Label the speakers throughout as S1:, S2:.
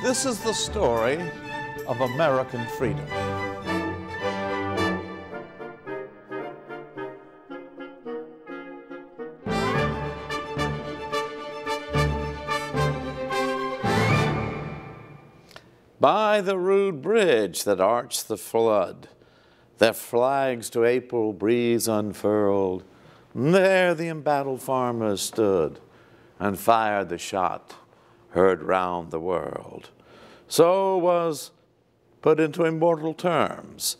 S1: This is the story of American freedom. By the rude bridge that arched the flood, their flags to April breeze unfurled, there the embattled farmers stood and fired the shot heard round the world. So was put into immortal terms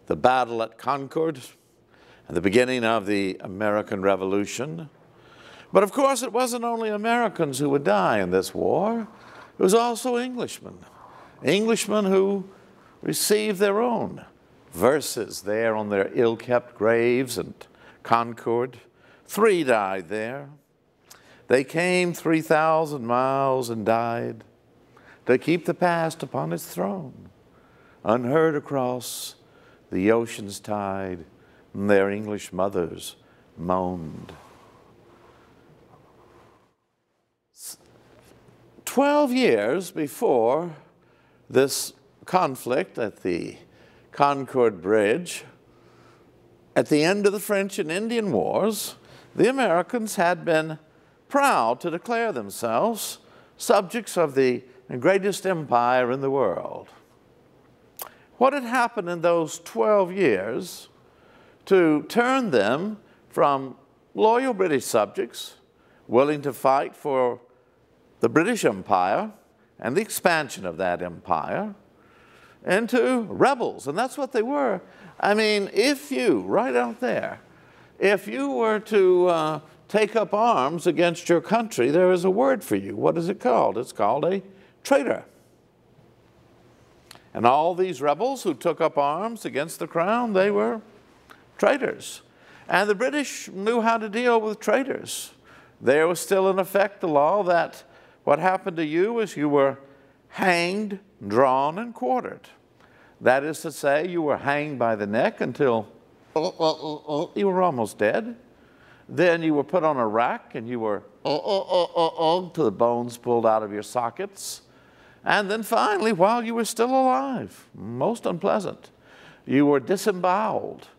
S1: the battle at Concord and the beginning of the American Revolution. But of course, it wasn't only Americans who would die in this war. It was also Englishmen. Englishmen who received their own verses there on their ill-kept graves at Concord. 3 died there. They came 3,000 miles and died to keep the past upon its throne. Unheard across the ocean's tide, their English mothers moaned. 12 years before this conflict at the Concord Bridge, at the end of the French and Indian Wars, the Americans had been proud to declare themselves subjects of the greatest empire in the world. What had happened in those 12 years to turn them from loyal British subjects, willing to fight for the British Empire and the expansion of that empire, into rebels? And that's what they were. I mean, if you, right out there, if you were to take up arms against your country, there is a word for you. What is it called? It's called a traitor. And all these rebels who took up arms against the crown, they were traitors. And the British knew how to deal with traitors. There was still in effect the law that what happened to you is you were hanged, drawn, and quartered. That is to say, you were hanged by the neck until you were almost dead. Then you were put on a rack and you were till the bones pulled out of your sockets. And then finally, while you were still alive, most unpleasant, you were disemboweled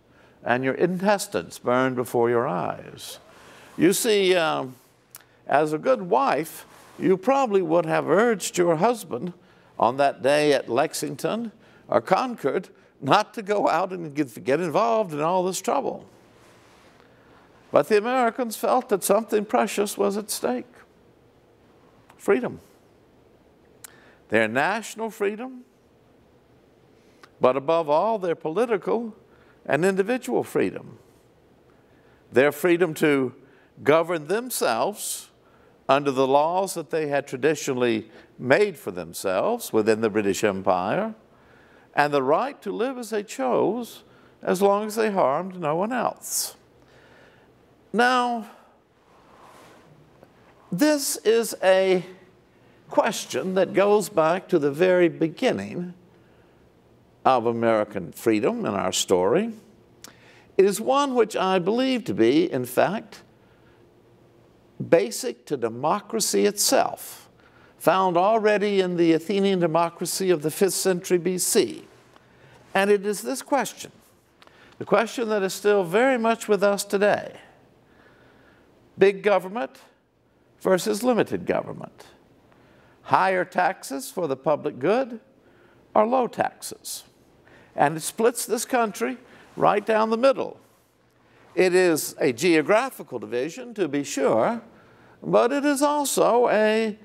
S1: and your intestines burned before your eyes. You see, as a good wife, you probably would have urged your husband on that day at Lexington or Concord not to go out and get involved in all this trouble. But the Americans felt that something precious was at stake. Freedom. Their national freedom, but above all, their political and individual freedom. Their freedom to govern themselves under the laws that they had traditionally made for themselves within the British Empire, and the right to live as they chose as long as they harmed no one else. Now, this is a question that goes back to the very beginning of American freedom in our story. It is one which I believe to be, in fact, basic to democracy itself, found already in the Athenian democracy of the 5th century BC. And it is this question, the question that is still very much with us today: big government versus limited government. Higher taxes for the public good or low taxes. And it splits this country right down the middle. It is a geographical division, to be sure, but it is also a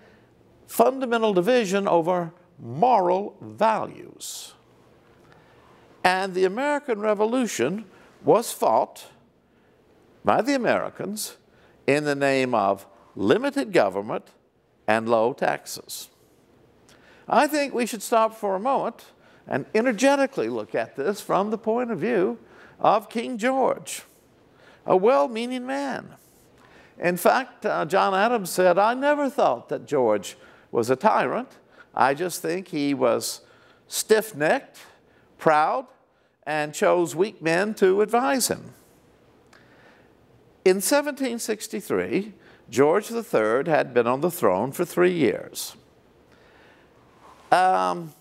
S1: fundamental division over moral values. And the American Revolution was fought by the Americans in the name of limited government and low taxes. I think we should stop for a moment and energetically look at this from the point of view of King George, a well-meaning man. In fact, John Adams said, "I never thought that George was a tyrant. I just think he was stiff-necked, proud, and chose weak men to advise him." In 1763, George III had been on the throne for 3 years. In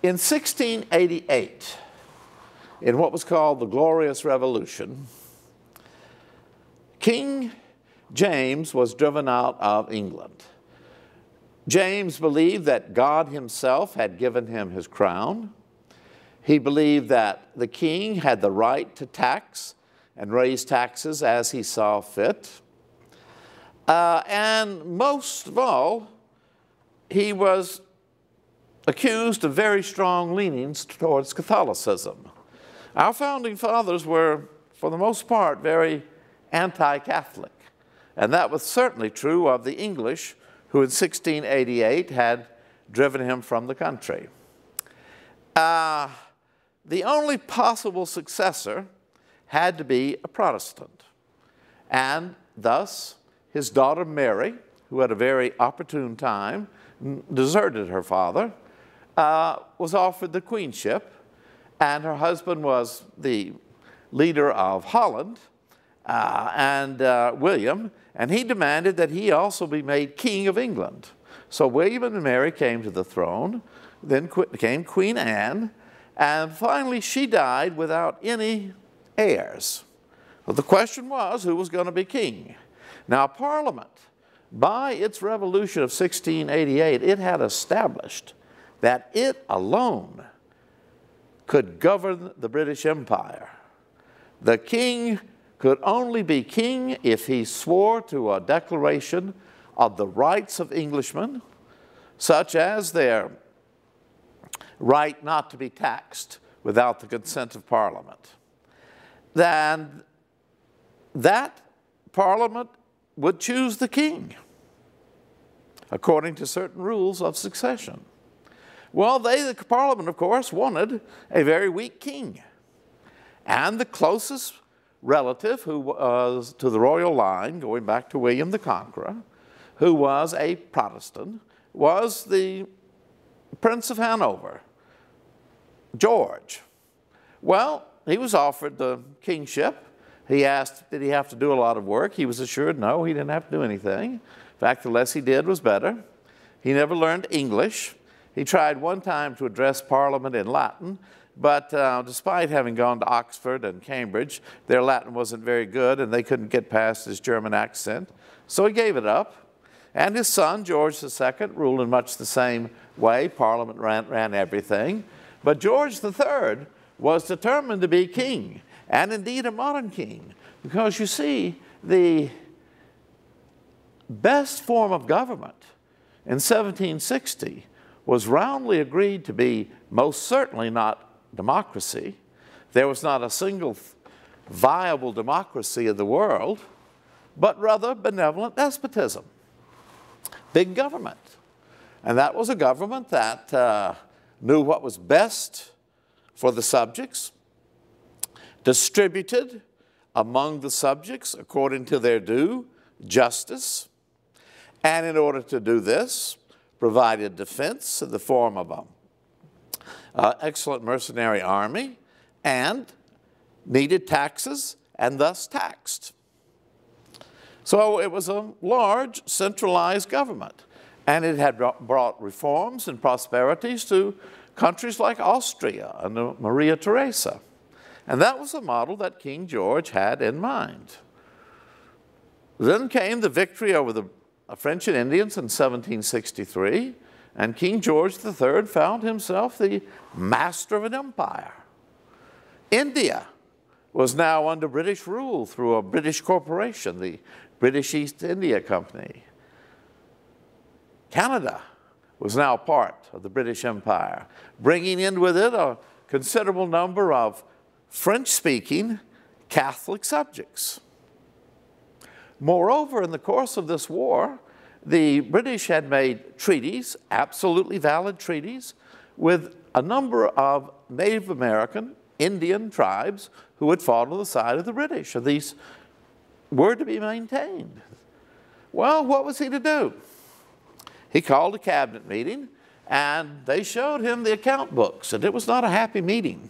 S1: 1688, in what was called the Glorious Revolution, King James was driven out of England. James believed that God himself had given him his crown. He believed that the king had the right to tax and raise taxes as he saw fit. And most of all, he was accused of very strong leanings towards Catholicism. Our founding fathers were, for the most part, very anti-Catholic. And that was certainly true of the English, who in 1688 had driven him from the country. The only possible successor had to be a Protestant. And thus, his daughter Mary, who at a very opportune time deserted her father, was offered the queenship, and her husband was the leader of Holland, William, and he demanded that he also be made king of England. So William and Mary came to the throne, then came Queen Anne, and finally she died without any heirs. Well, the question was, who was going to be king? Now, Parliament, by its revolution of 1688, it had established that it alone could govern the British Empire. The king could only be king if he swore to a declaration of the rights of Englishmen, such as their right not to be taxed without the consent of Parliament. Then that Parliament would choose the king according to certain rules of succession. Well, the Parliament, of course, wanted a very weak king. And the closest relative who was to the royal line, going back to William the Conqueror, who was a Protestant, was the Prince of Hanover, George. Well, he was offered the kingship. He asked, did he have to do a lot of work? He was assured, no, he didn't have to do anything. In fact, the less he did was better. He never learned English. He tried one time to address Parliament in Latin, but despite having gone to Oxford and Cambridge, their Latin wasn't very good, and they couldn't get past his German accent. So he gave it up. And his son, George II, ruled in much the same way. Parliament ran everything. But George III was determined to be king, and indeed a modern king, because you see, the best form of government in 1760 was roundly agreed to be most certainly not democracy. There was not a single viable democracy in the world, but rather benevolent despotism, big government. And that was a government that knew what was best for the subjects, distributed among the subjects according to their due justice, and in order to do this, provided defense in the form of an excellent mercenary army, and needed taxes and thus taxed. So it was a large centralized government, and it had brought reforms and prosperities to countries like Austria under Maria Theresa. And that was the model that King George had in mind. Then came the victory over the French and Indians in 1763, and King George III found himself the master of an empire. India was now under British rule through a British corporation, the British East India Company. Canada was now part of the British Empire, bringing in with it a considerable number of French-speaking Catholic subjects. Moreover, in the course of this war, the British had made treaties, absolutely valid treaties, with a number of Native American Indian tribes who had fought on the side of the British, and these were to be maintained. Well, what was he to do? He called a cabinet meeting, and they showed him the account books, and it was not a happy meeting.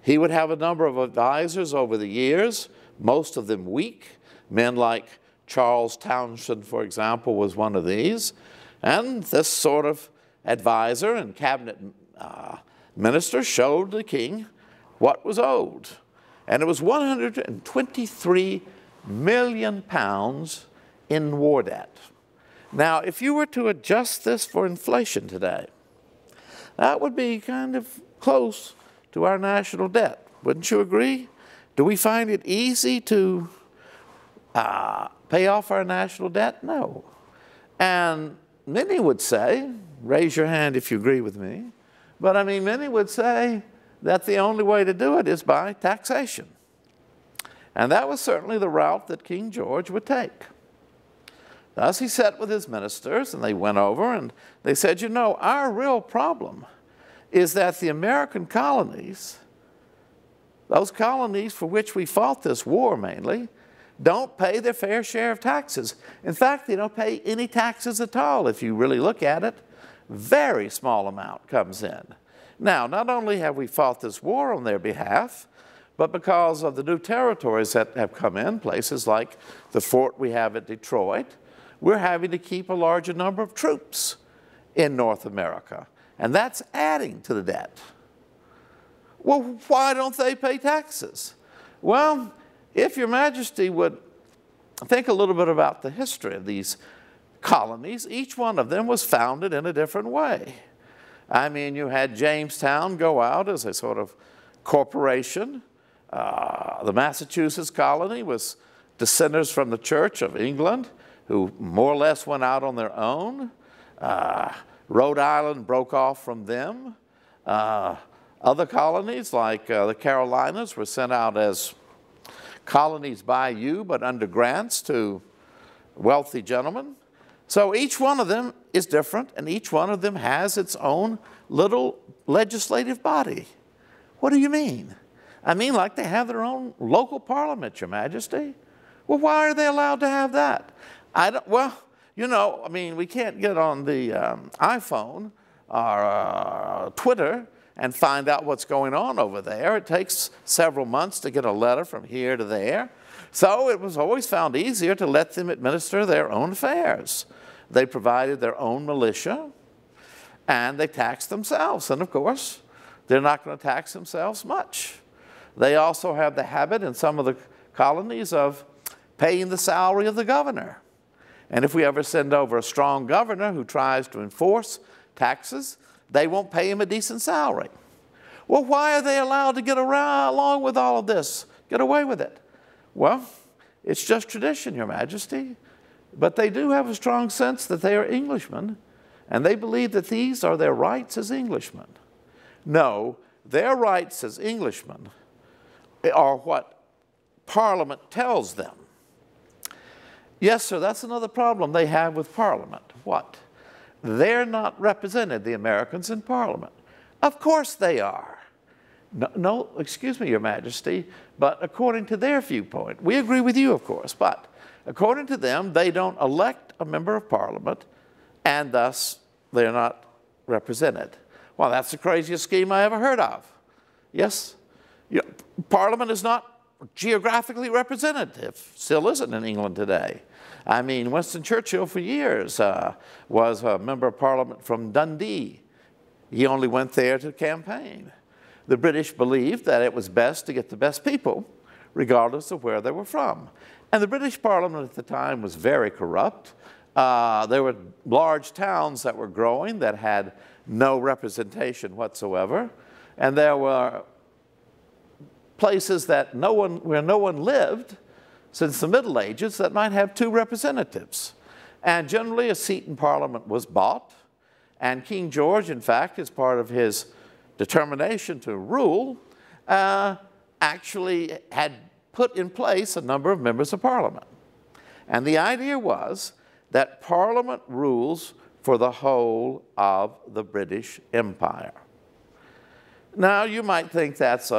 S1: He would have a number of advisors over the years, most of them weak. Men like Charles Townshend, for example, was one of these. And this sort of advisor and cabinet minister showed the king what was owed. And it was 123 million pounds in war debt. Now, if you were to adjust this for inflation today, that would be kind of close to our national debt. Wouldn't you agree? Do we find it easy to pay off our national debt? No. And many would say, raise your hand if you agree with me, but I mean, many would say that the only way to do it is by taxation. And that was certainly the route that King George would take. Thus he sat with his ministers, and they went over and they said, you know, our real problem is that the American colonies, those colonies for which we fought this war mainly, don't pay their fair share of taxes. In fact, they don't pay any taxes at all. If you really look at it, very small amount comes in. Now, not only have we fought this war on their behalf, but because of the new territories that have come in, places like the fort we have at Detroit, we're having to keep a larger number of troops in North America. And that's adding to the debt. Well, why don't they pay taxes? Well, if Your Majesty would think a little bit about the history of these colonies, each one of them was founded in a different way. I mean, you had Jamestown go out as a sort of corporation. The Massachusetts colony was dissenters from the Church of England who more or less went out on their own. Rhode Island broke off from them. Other colonies like the Carolinas were sent out as colonies by you, but under grants to wealthy gentlemen. So each one of them is different, and each one of them has its own little legislative body. What do you mean? I mean like they have their own local parliament, Your Majesty. Well, why are they allowed to have that? Well, you know, I mean, we can't get on the iPhone or Twitter and find out what's going on over there. It takes several months to get a letter from here to there. So it was always found easier to let them administer their own affairs. They provided their own militia, and they taxed themselves. And of course, they're not going to tax themselves much. They also have the habit in some of the colonies of paying the salary of the governor. And if we ever send over a strong governor who tries to enforce taxes, they won't pay him a decent salary. Well, why are they allowed to get along with all of this, get away with it? Well, it's just tradition, Your Majesty. But they do have a strong sense that they are Englishmen, and they believe that these are their rights as Englishmen. No, their rights as Englishmen are what Parliament tells them. Yes, sir, that's another problem they have with Parliament. What? They're not represented, the Americans, in Parliament. Of course they are. No, excuse me, Your Majesty, but according to their viewpoint, we agree with you, of course, but according to them, they don't elect a member of Parliament, and thus they're not represented. Well, that's the craziest scheme I ever heard of. Yes, Parliament is not geographically representative, still isn't in England today. I mean, Winston Churchill for years was a member of Parliament from Dundee. He only went there to campaign. The British believed that it was best to get the best people, regardless of where they were from. And the British Parliament at the time was very corrupt. There were large towns that were growing that had no representation whatsoever. And there were places that where no one lived since the Middle Ages that might have 2 representatives. And generally a seat in Parliament was bought. And King George, in fact, as part of his determination to rule, actually had put in place a number of members of Parliament. And the idea was that Parliament rules for the whole of the British Empire. Now, you might think that's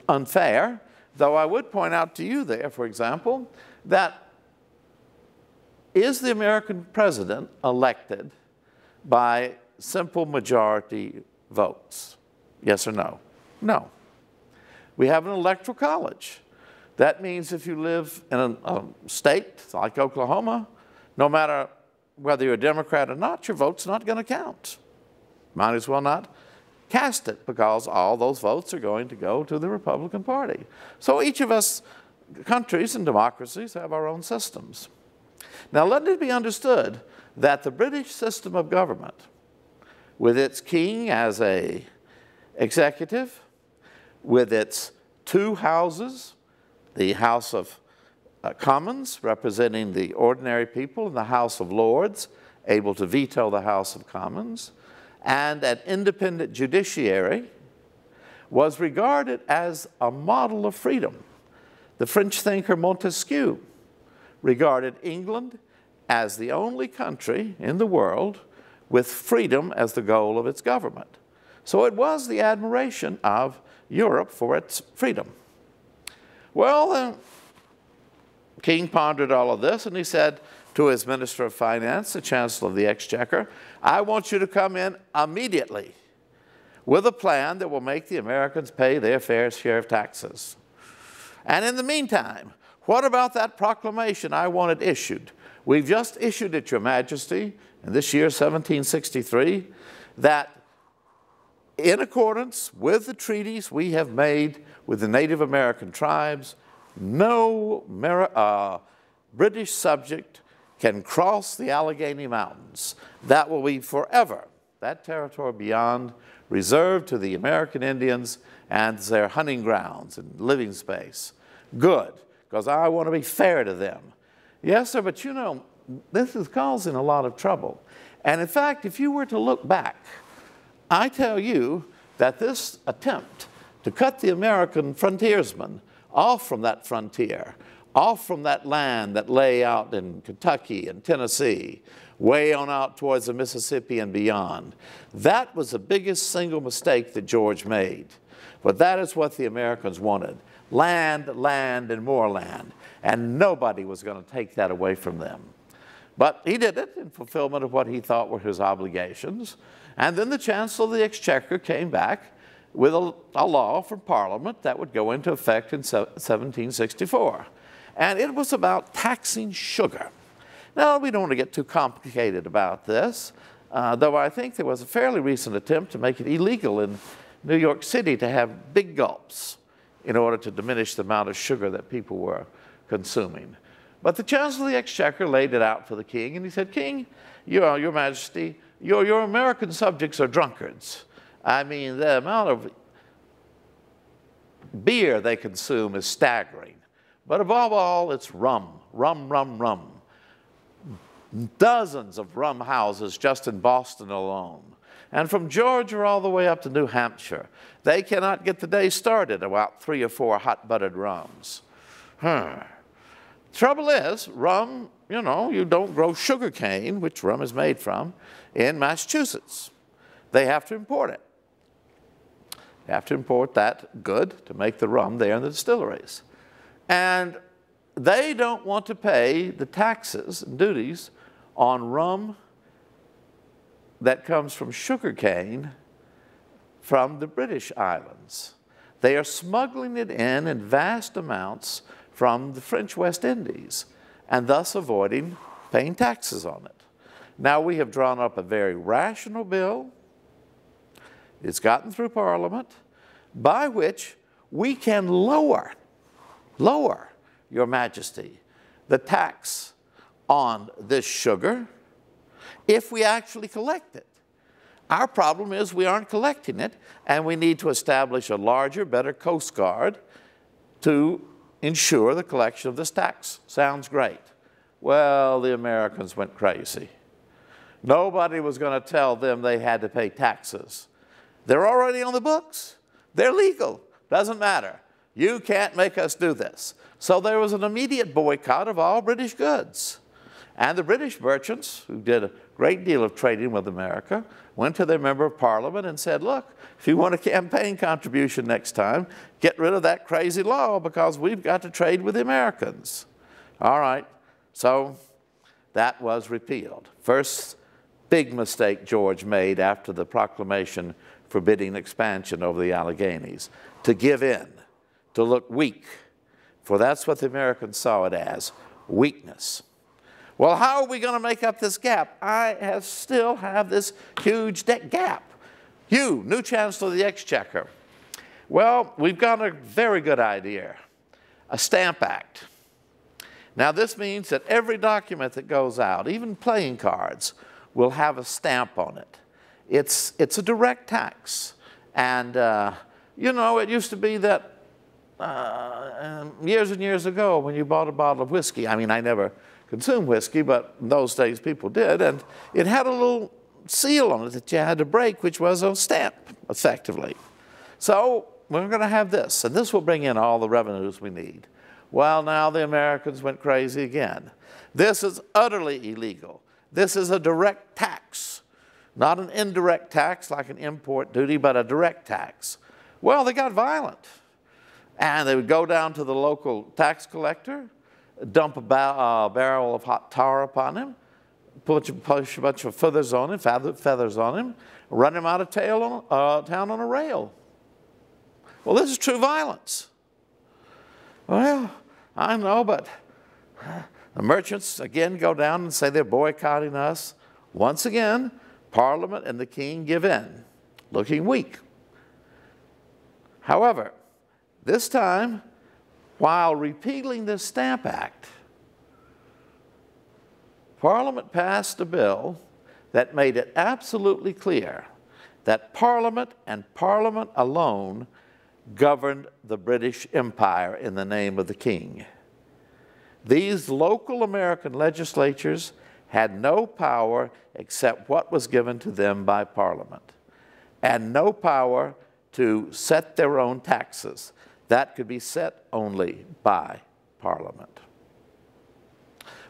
S1: unfair, though I would point out to you there, for example, that is the American president elected by simple majority votes? Yes or no? No. We have an electoral college. That means if you live in a state like Oklahoma, no matter whether you're a Democrat or not, your vote's not going to count. Might as well not cast it, because all those votes are going to go to the Republican Party. So each of us, countries and democracies, have our own systems. Now let it be understood that the British system of government, with its king as an executive, with its two houses, the House of Commons representing the ordinary people and the House of Lords able to veto the House of Commons, and an independent judiciary, was regarded as a model of freedom. The French thinker Montesquieu regarded England as the only country in the world with freedom as the goal of its government. So it was the admiration of Europe for its freedom. Well, the king pondered all of this, and he said to his Minister of Finance, the Chancellor of the Exchequer, I want you to come in immediately with a plan that will make the Americans pay their fair share of taxes. And in the meantime, what about that proclamation I wanted issued? We've just issued it, Your Majesty, in this year 1763, that in accordance with the treaties we have made with the Native American tribes, no British subject can cross the Allegheny Mountains. That will be forever, that territory beyond, reserved to the American Indians and their hunting grounds and living space. Good, because I want to be fair to them. Yes, sir, but you know, this is causing a lot of trouble. And in fact, if you were to look back, I tell you that this attempt to cut the American frontiersmen off from that frontier, off from that land that lay out in Kentucky and Tennessee, way on out towards the Mississippi and beyond, that was the biggest single mistake that George made. But that is what the Americans wanted. Land, land, and more land. And nobody was going to take that away from them. But he did it in fulfillment of what he thought were his obligations. And then the Chancellor of the Exchequer came back with a law from Parliament that would go into effect in 1764. And it was about taxing sugar. Now, we don't want to get too complicated about this, though I think there was a fairly recent attempt to make it illegal in New York City to have big gulps in order to diminish the amount of sugar that people were consuming. But the Chancellor of the Exchequer laid it out for the king, and he said, King, Your Majesty, your American subjects are drunkards. I mean, the amount of beer they consume is staggering. But above all, it's rum, rum, rum, rum. Dozens of rum houses just in Boston alone. And from Georgia all the way up to New Hampshire, they cannot get the day started without 3 or 4 hot buttered rums. Trouble is, rum, you know, you don't grow sugar cane, which rum is made from, in Massachusetts. They have to import it. They have to import that good to make the rum there in the distilleries. And they don't want to pay the taxes and duties on rum that comes from sugar cane from the British islands. They are smuggling it in vast amounts from the French West Indies, and thus avoiding paying taxes on it. Now we have drawn up a very rational bill. It's gotten through Parliament, by which we can lower, Your Majesty, the tax on this sugar if we actually collect it. Our problem is we aren't collecting it, and we need to establish a larger, better Coast Guard to ensure the collection of this tax. Sounds great. Well, the Americans went crazy. Nobody was going to tell them they had to pay taxes. They're already on the books. They're legal. Doesn't matter. You can't make us do this. So there was an immediate boycott of all British goods. And the British merchants, who did a great deal of trading with America, went to their member of Parliament and said, look, if you want a campaign contribution next time, get rid of that crazy law because we've got to trade with the Americans. All right, so that was repealed. First big mistake George made after the proclamation forbidding expansion over the Alleghenies, to give in, to look weak, for that's what the Americans saw it as, weakness. Well, how are we going to make up this gap? I still have this huge debt gap. You, new Chancellor of the Exchequer. Well, we've got a very good idea, a Stamp Act. Now, this means that every document that goes out, even playing cards, will have a stamp on it. It's a direct tax. And, you know, it used to be that years and years ago when you bought a bottle of whiskey, I mean, I never consumed whiskey, but in those days people did, and it had a little seal on it that you had to break, which was a stamp, effectively. So we're going to have this, and this will bring in all the revenues we need. Well, now the Americans went crazy again. This is utterly illegal. This is a direct tax, not an indirect tax like an import duty, but a direct tax. Well, they got violent, and they would go down to the local tax collector, dump a barrel of hot tar upon him, push a bunch of feathers on him, run him out of town on a rail. Well, this is true violence. Well, I know, but the merchants again go down and say they're boycotting us. Once again, Parliament and the King give in, looking weak. However, this time, while repealing this Stamp Act, Parliament passed a bill that made it absolutely clear that Parliament and Parliament alone governed the British Empire in the name of the King. These local American legislatures had no power except what was given to them by Parliament, and no power to set their own taxes. That could be set only by Parliament.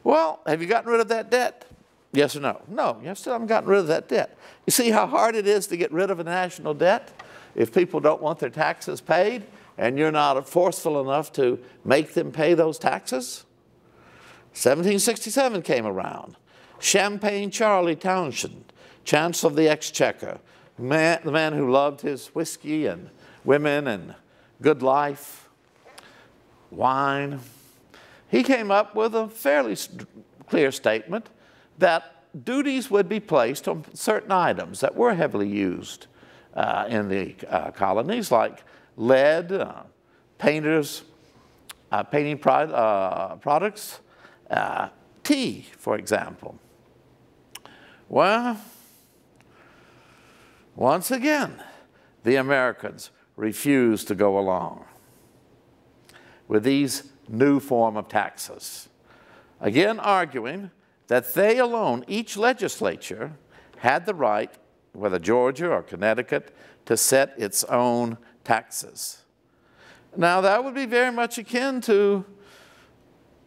S1: Well, have you gotten rid of that debt? Yes or no? No, you still haven't gotten rid of that debt. You see how hard it is to get rid of a national debt if people don't want their taxes paid and you're not forceful enough to make them pay those taxes? 1767 came around. Champagne Charlie Townshend, Chancellor of the Exchequer, the man who loved his whiskey and women and good life, wine. He came up with a fairly clear statement that duties would be placed on certain items that were heavily used in the colonies, like lead, painting products, tea, for example. Well, once again, the Americans refused to go along with these new form of taxes. Again, arguing that they alone, each legislature, had the right, whether Georgia or Connecticut, to set its own taxes. Now, that would be very much akin to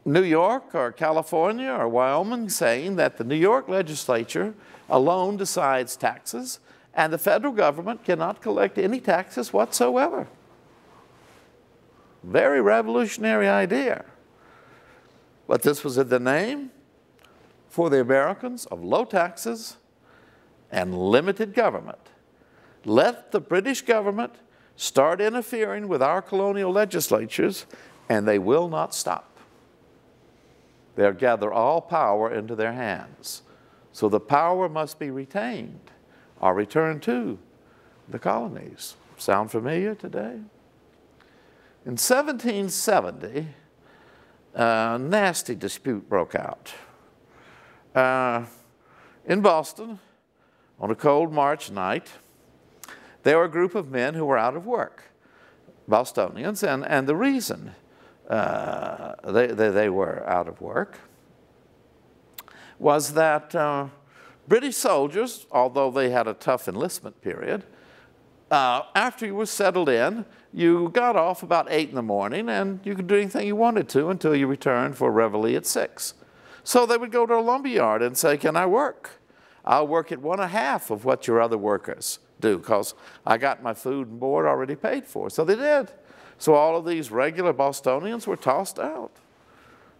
S1: New York or California or Wyoming saying that the New York legislature alone decides taxes, and the federal government cannot collect any taxes whatsoever. Very revolutionary idea. But this was in the name for the Americans of low taxes and limited government. Let the British government start interfering with our colonial legislatures, and they will not stop. They'll gather all power into their hands. So the power must be retained or returned to the colonies. Sound familiar today? In 1770, a nasty dispute broke out. In Boston, on a cold March night, there were a group of men who were out of work, Bostonians, and the reason they were out of work was that British soldiers, although they had a tough enlistment period, after you were settled in, you got off about 8 in the morning and you could do anything you wanted to until you returned for reveille at 6. So they would go to a lumberyard and say, "Can I work? I'll work at 1/2 of what your other workers do because I got my food and board already paid for." So they did. So all of these regular Bostonians were tossed out.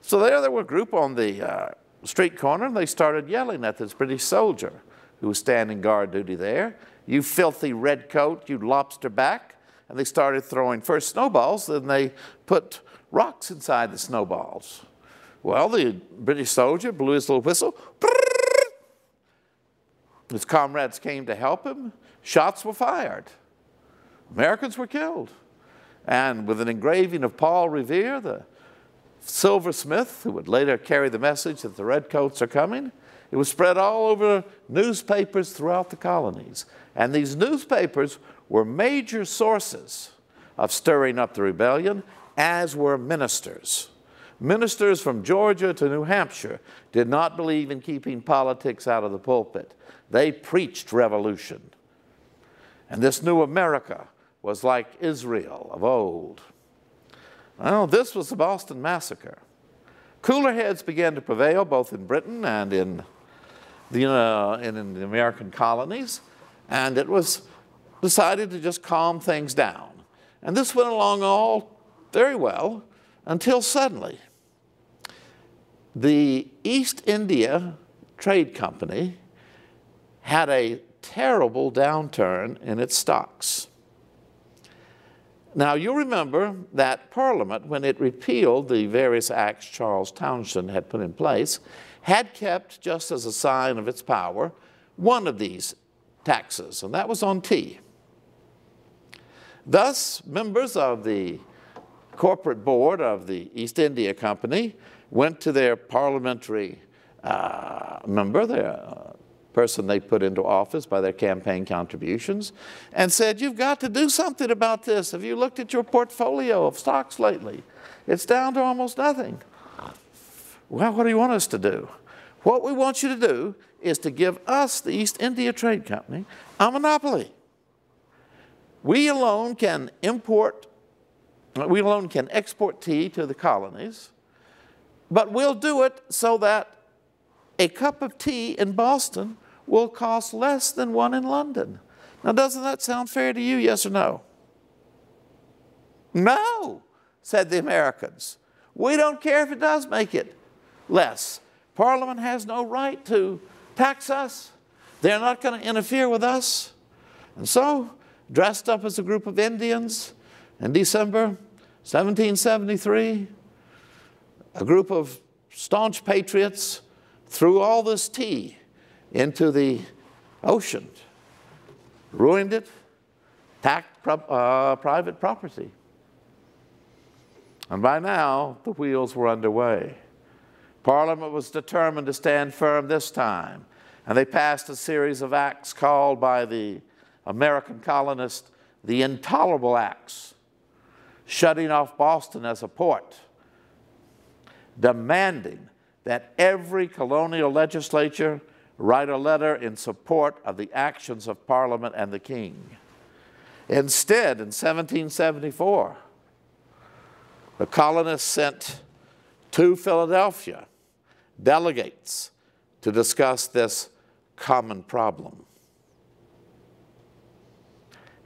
S1: So there were a group on the street corner, and they started yelling at this British soldier who was standing guard duty there. "You filthy redcoat, you lobster back." And they started throwing first snowballs, then they put rocks inside the snowballs. Well, the British soldier blew his little whistle. His comrades came to help him. Shots were fired. Americans were killed. And with an engraving of Paul Revere, the silversmith, who would later carry the message that the redcoats are coming, it was spread all over newspapers throughout the colonies. And these newspapers were major sources of stirring up the rebellion, as were ministers. Ministers from Georgia to New Hampshire did not believe in keeping politics out of the pulpit. They preached revolution. And this new America was like Israel of old. Well, this was the Boston Massacre. Cooler heads began to prevail both in Britain and in the American colonies, and it was decided to just calm things down. And this went along all very well until suddenly the East India Trade Company had a terrible downturn in its stocks. Now, you remember that Parliament, when it repealed the various acts Charles Townshend had put in place, had kept, just as a sign of its power, one of these taxes, and that was on tea. Thus, members of the corporate board of the East India Company went to their parliamentary member, their person they put into office by their campaign contributions, and said, "You've got to do something about this. Have you looked at your portfolio of stocks lately? It's down to almost nothing." "Well, what do you want us to do?" "What we want you to do is to give us, the East India Trade Company, a monopoly. We alone can export tea to the colonies, but we'll do it so that a cup of tea in Boston will cost less than one in London." Now, doesn't that sound fair to you, yes or no? "No," said the Americans. "We don't care if it does make it less. Parliament has no right to tax us. They're not going to interfere with us." And so, dressed up as a group of Indians in December 1773, a group of staunch patriots threw all this tea into the ocean, ruined it, attacked private property. And by now, the wheels were underway. Parliament was determined to stand firm this time, and they passed a series of acts called by the American colonists the Intolerable Acts, shutting off Boston as a port, demanding that every colonial legislature write a letter in support of the actions of Parliament and the King. Instead, in 1774, the colonists sent to Philadelphia delegates to discuss this common problem.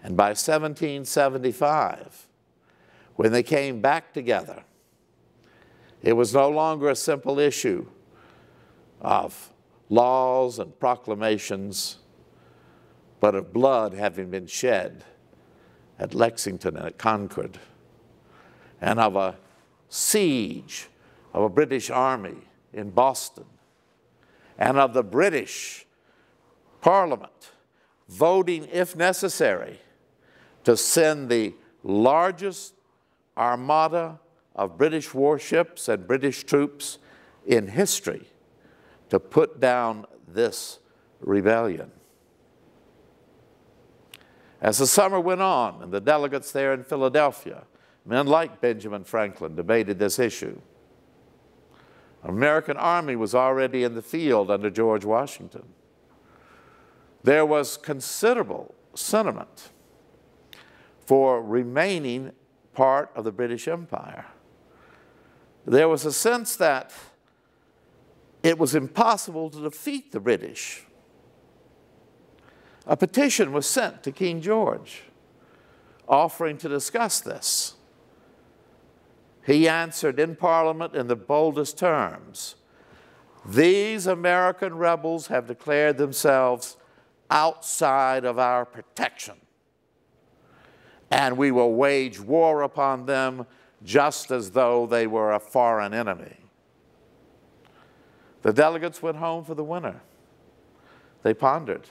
S1: And by 1775, when they came back together, it was no longer a simple issue of laws and proclamations, but of blood having been shed at Lexington and at Concord, and of a siege of a British army in Boston, and of the British Parliament voting, if necessary, to send the largest armada of British warships and British troops in history to put down this rebellion. As the summer went on and the delegates there in Philadelphia, men like Benjamin Franklin, debated this issue, an American army was already in the field under George Washington. There was considerable sentiment for remaining part of the British Empire. There was a sense that it was impossible to defeat the British. A petition was sent to King George offering to discuss this. He answered in Parliament in the boldest terms, "These American rebels have declared themselves outside of our protection, and we will wage war upon them just as though they were a foreign enemy." The delegates went home for the winter. They pondered.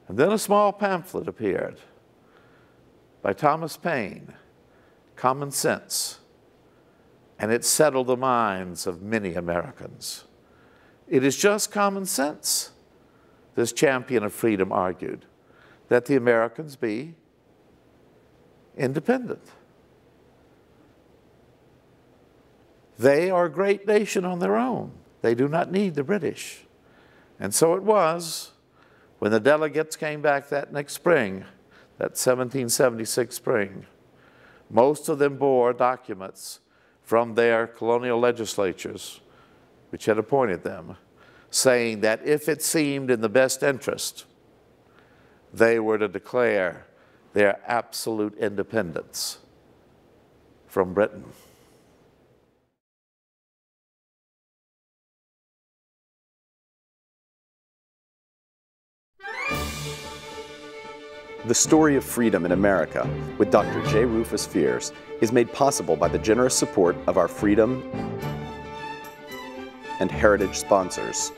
S1: And then a small pamphlet appeared by Thomas Paine, Common Sense, and it settled the minds of many Americans. It is just common sense, this champion of freedom argued, that the Americans be independent. They are a great nation on their own. They do not need the British. And so it was when the delegates came back that next spring, that 1776 spring. Most of them bore documents from their colonial legislatures, which had appointed them, saying that if it seemed in the best interest, they were to declare their absolute independence from Britain.
S2: The story of freedom in America with Dr. J. Rufus Fears is made possible by the generous support of our freedom and heritage sponsors.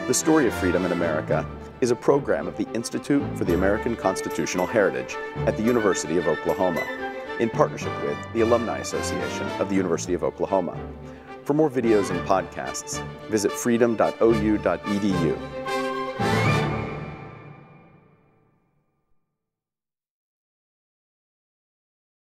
S2: The Story of Freedom in America is a program of the Institute for the American Constitutional Heritage at the University of Oklahoma, in partnership with the Alumni Association of the University of Oklahoma. For more videos and podcasts, visit freedom.ou.edu.